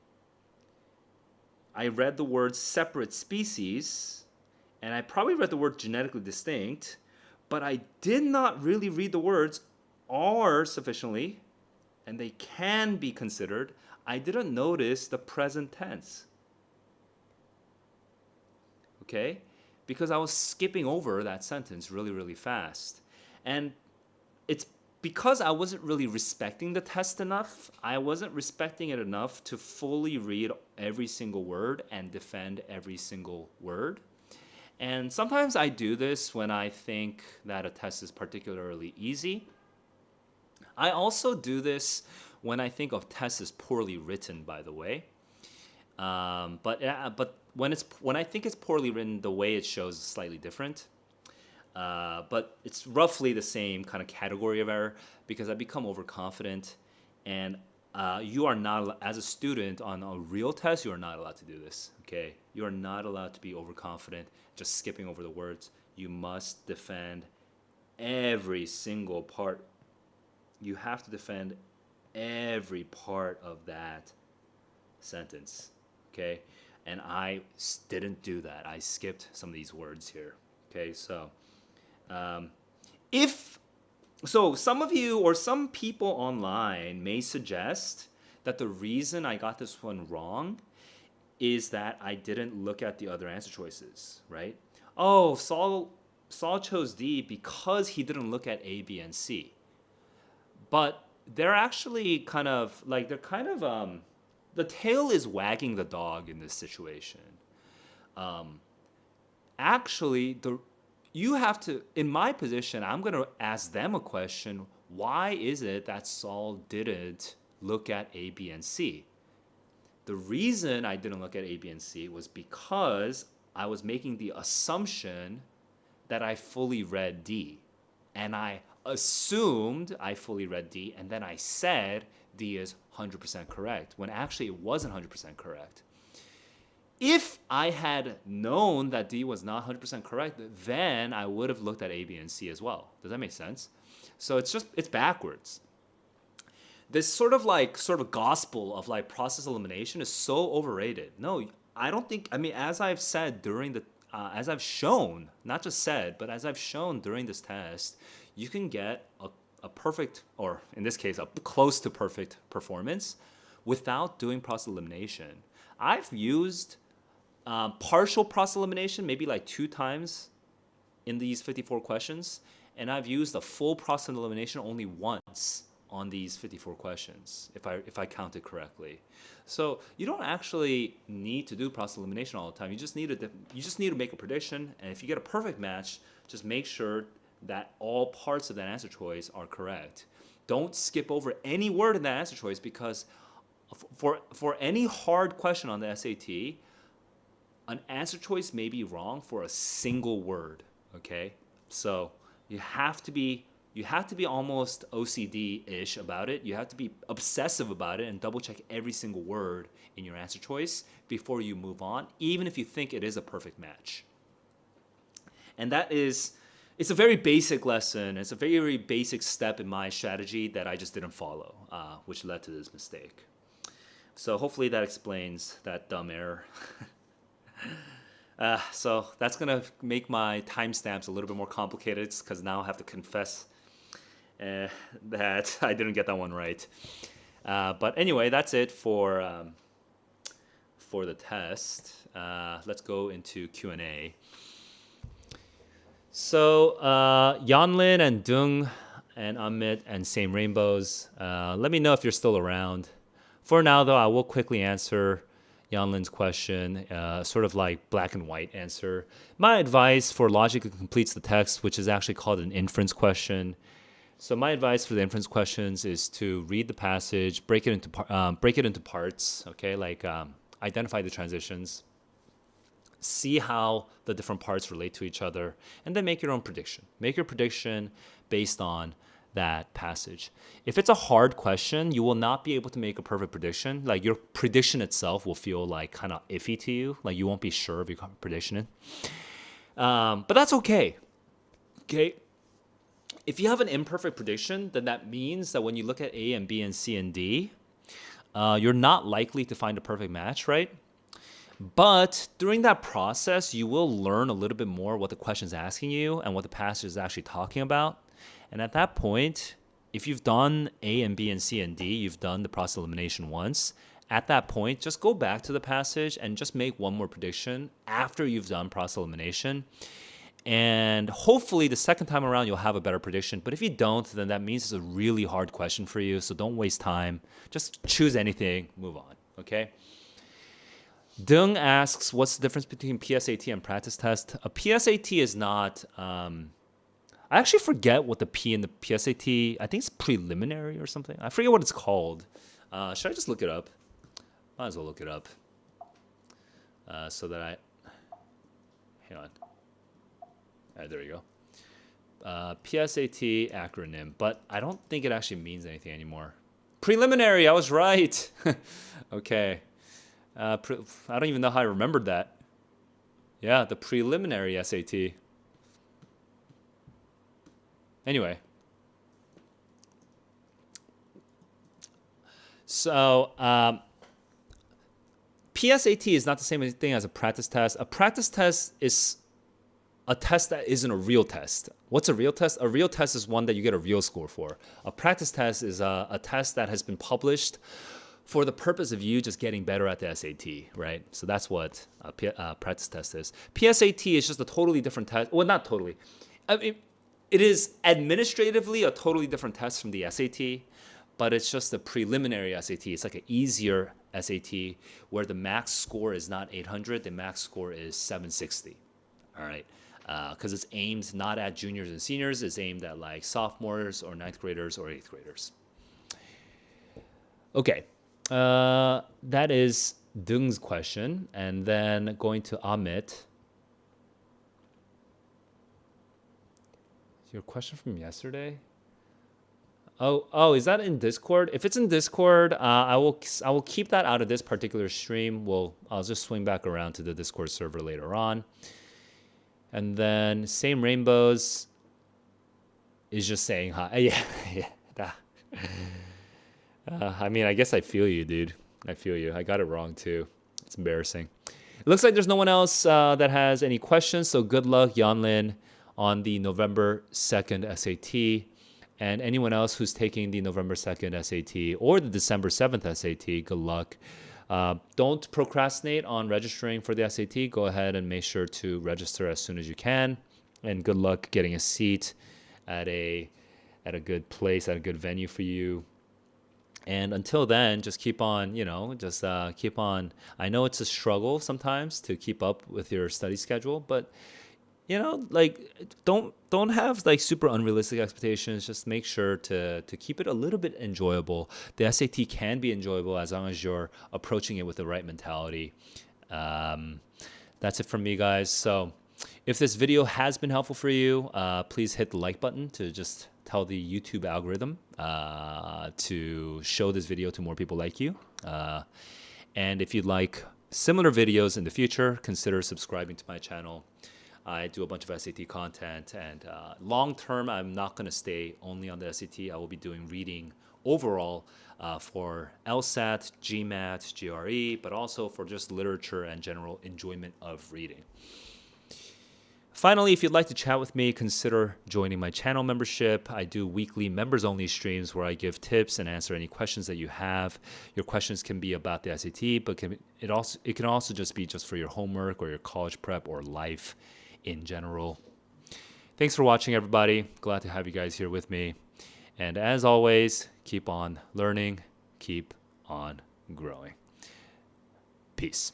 [SPEAKER 1] I read the word separate species, and I probably read the word genetically distinct, but I did not really read the words are sufficiently, and they can be considered. I didn't notice the present tense. Okay? Because I was skipping over that sentence really, really fast. And it's because I wasn't really respecting the test enough. I wasn't respecting it enough to fully read every single word and defend every single word. And sometimes I do this when I think that a test is particularly easy. I also do this when I think of tests as poorly written, by the way. But when I think it's poorly written, the way it shows is slightly different. But it's roughly the same kind of category of error because I become overconfident, and you are not, as a student on a real test, you are not allowed to do this. Okay, you are not allowed to be overconfident, just skipping over the words. You must defend every single part. You have to defend every part of that sentence, okay? And I didn't do that. I skipped some of these words here, okay? So some of you or some people online may suggest that the reason I got this one wrong is that I didn't look at the other answer choices, right? Oh, Saul chose D because he didn't look at A, B, and C. But they're actually the tail is wagging the dog in this situation. Actually, you have to, in my position, I'm going to ask them a question. Why is it that Saul didn't look at A, B, and C? The reason I didn't look at A, B, and C was because I was making the assumption that I fully read D. And I assumed I fully read D, and then I said D is 100% correct, when actually it wasn't 100% correct. If I had known that D was not 100% correct, then I would have looked at A, B, and C as well. Does that make sense? So it's backwards. This sort of gospel of like process elimination is so overrated. No, I don't think, I mean, as I've said during the, as I've shown, not just said, but as I've shown during this test, you can get a perfect, or in this case, a close to perfect performance without doing process elimination. I've used partial process elimination maybe like 2 times in these 54 questions, and I've used a full process elimination only once on these 54 questions, if I counted correctly. So you don't actually need to do process elimination all the time. You just need to make a prediction, and if you get a perfect match, just make sure that all parts of that answer choice are correct. Don't skip over any word in that answer choice, because for any hard question on the SAT, an answer choice may be wrong for a single word. Okay, so you have to be almost OCD-ish about it. You have to be obsessive about it and double check every single word in your answer choice before you move on, even if you think it is a perfect match. And it's a very basic lesson. It's a very, very basic step in my strategy that I just didn't follow, which led to this mistake. So hopefully that explains that dumb error. So that's going to make my timestamps a little bit more complicated, because now I have to confess that I didn't get that one right. But anyway, that's it for the test. Let's go into Q&A. So Yanlin and Dung and Amit and Same Rainbows, let me know if you're still around. For now, though, I will quickly answer Yanlin's question, sort of like black and white answer. My advice for logic that completes the text, which is actually called an inference question. So my advice for the inference questions is to read the passage, break it into parts. Okay, like identify the transitions, see how the different parts relate to each other, and then make your own prediction. Make your prediction based on that passage. If it's a hard question, you will not be able to make a perfect prediction. Like your prediction itself will feel like kind of iffy to you. Like you won't be sure of your prediction. But that's okay. Okay. If you have an imperfect prediction, then that means that when you look at A and B and C and D, you're not likely to find a perfect match, right? But during that process, you will learn a little bit more what the question is asking you and what the passage is actually talking about. And at that point, if you've done A and B and C and D, you've done the process elimination once. At that point, just go back to the passage and just make one more prediction after you've done process elimination. And hopefully the second time around, you'll have a better prediction. But if you don't, then that means it's a really hard question for you. So don't waste time. Just choose anything, move on, okay? Dung asks, what's the difference between PSAT and practice test? A PSAT is not... I actually forget what the P in the PSAT, I think it's preliminary or something. I forget what it's called. Should I just look it up? Might as well look it up. So that hang on. All right, there you go. PSAT acronym, but I don't think it actually means anything anymore. Preliminary, I was right. Okay. I don't even know how I remembered that. Yeah, the preliminary SAT. Anyway, so PSAT is not the same thing as a practice test. A practice test is a test that isn't a real test. What's a real test? A real test is one that you get a real score for. A practice test is a test that has been published for the purpose of you just getting better at the SAT, right? So that's what a practice test is. PSAT is just a totally different test. Well, not totally. I mean, it is administratively a totally different test from the SAT, but it's just a preliminary SAT. It's like an easier SAT where the max score is not 800, the max score is 760. All right. because it's aimed not at juniors and seniors. It's aimed at like sophomores or ninth graders or eighth graders. Okay, that is Dung's question, and then going to Amit. Your question from yesterday? Oh, is that in Discord? If it's in Discord, I will keep that out of this particular stream. I'll just swing back around to the Discord server later on. And then same rainbows is just saying hi. Yeah. I mean, I guess I feel you, dude. I feel you. I got it wrong too. It's embarrassing. It looks like there's no one else that has any questions. So good luck, Yanlin, on the November 2nd SAT. And anyone else who's taking the November 2nd SAT or the December 7th SAT, good luck. Don't procrastinate on registering for the SAT. Go ahead and make sure to register as soon as you can. And good luck getting a seat at a good place, at a good venue for you. And until then, just keep on, keep on. I know it's a struggle sometimes to keep up with your study schedule, but don't have like super unrealistic expectations. Just make sure to keep it a little bit enjoyable. The SAT can be enjoyable as long as you're approaching it with the right mentality. That's it from me, guys. So if this video has been helpful for you, please hit the like button to just tell the YouTube algorithm to show this video to more people like you. And if you'd like similar videos in the future, consider subscribing to my channel. I do a bunch of SAT content, and long term, I'm not going to stay only on the SAT. I will be doing reading overall for LSAT, GMAT, GRE, but also for just literature and general enjoyment of reading. Finally, if you'd like to chat with me, consider joining my channel membership. I do weekly members-only streams where I give tips and answer any questions that you have. Your questions can be about the SAT, but it can also just be just for your homework or your college prep or life in general. Thanks for watching, everybody. Glad to have you guys here with me. And as always, keep on learning, keep on growing. Peace.